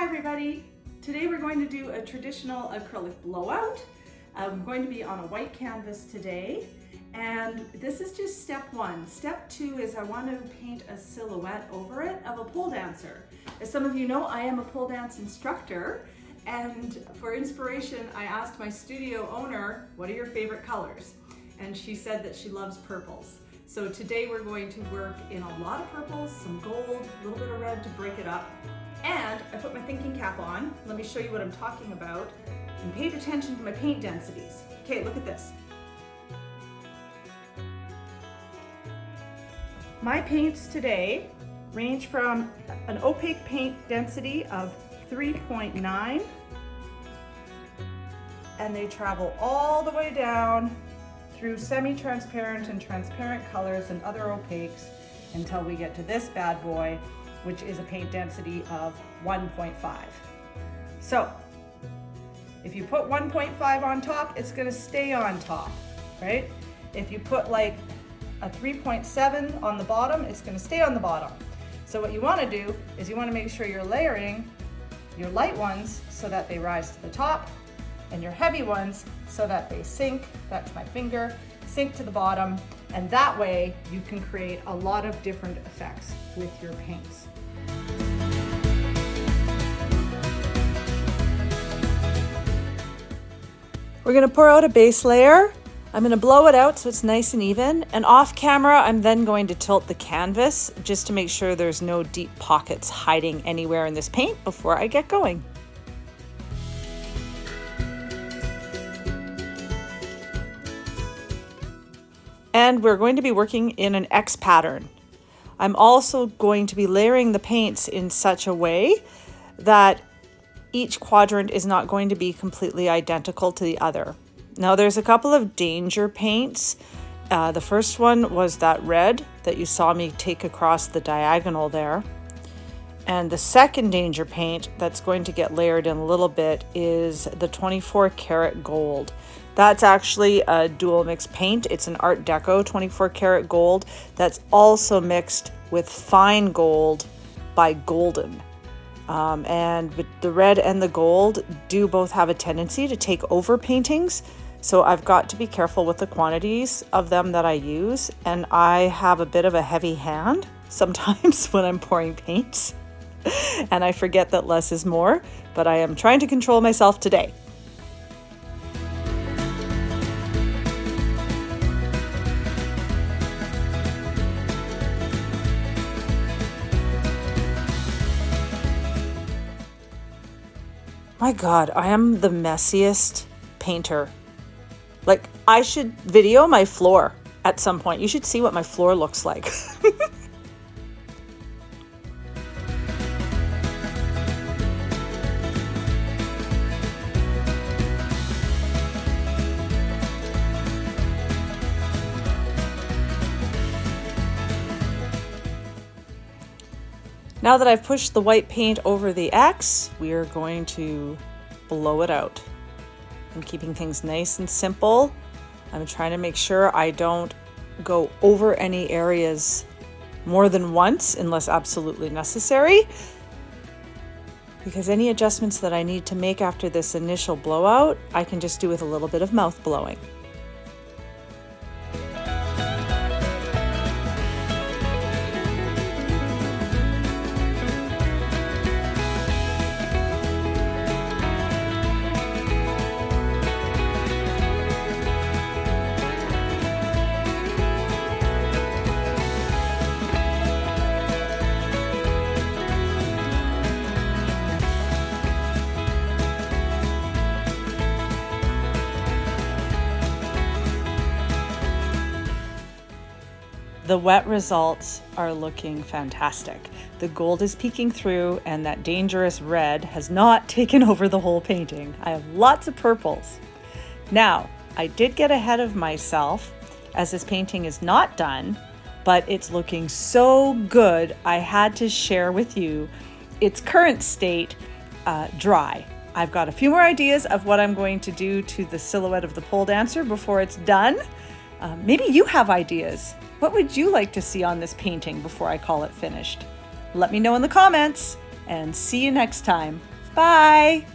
Hi everybody! Today we're going to do a traditional acrylic blowout. I'm going to be on a white canvas today, and this is just step one. Step two is I want to paint a silhouette over it of a pole dancer. As some of you know, I am a pole dance instructor, and for inspiration I asked my studio owner, what are your favorite colors? And she said that she loves purples. So today we're going to work in a lot of purples, some gold, a little bit of red to break it up. And I put my thinking cap on. Let me show you what I'm talking about. And paid attention to my paint densities. Okay, look at this. My paints today range from an opaque paint density of 3.9, and they travel all the way down through semi-transparent and transparent colors and other opaques until we get to this bad boy, which is a paint density of 1.5. So if you put 1.5 on top, it's gonna stay on top, right? If you put like a 3.7 on the bottom, it's gonna stay on the bottom. So what you wanna do is you wanna make sure you're layering your light ones so that they rise to the top, and your heavy ones so that they sink, that's my finger, sink to the bottom, and that way you can create a lot of different effects with your paints. We're gonna pour out a base layer. I'm gonna blow it out so it's nice and even, and off camera I'm then going to tilt the canvas just to make sure there's no deep pockets hiding anywhere in this paint before I get going. And we're going to be working in an X pattern. I'm also going to be layering the paints in such a way that each quadrant is not going to be completely identical to the other. Now there's a couple of danger paints. The first one was that red that you saw me take across the diagonal there. And the second danger paint that's going to get layered in a little bit is the 24 karat gold. That's actually a dual mix paint. It's an Art Deco 24 karat gold that's also mixed with fine gold by Golden. And the red and the gold do both have a tendency to take over paintings. So I've got to be careful with the quantities of them that I use. And I have a bit of a heavy hand sometimes when I'm pouring paints. And I forget that less is more, but I am trying to control myself today. My God, I am the messiest painter. Like, I should video my floor at some point. You should see what my floor looks like. Now that I've pushed the white paint over the X, we are going to blow it out. I'm keeping things nice and simple. I'm trying to make sure I don't go over any areas more than once unless absolutely necessary, because any adjustments that I need to make after this initial blowout, I can just do with a little bit of mouth blowing. The wet results are looking fantastic. The gold is peeking through, and that dangerous red has not taken over the whole painting. I have lots of purples. Now, I did get ahead of myself as this painting is not done, but it's looking so good, I had to share with you its current state dry. I've got a few more ideas of what I'm going to do to the silhouette of the pole dancer before it's done. Maybe you have ideas. What would you like to see on this painting before I call it finished? Let me know in the comments, and see you next time. Bye.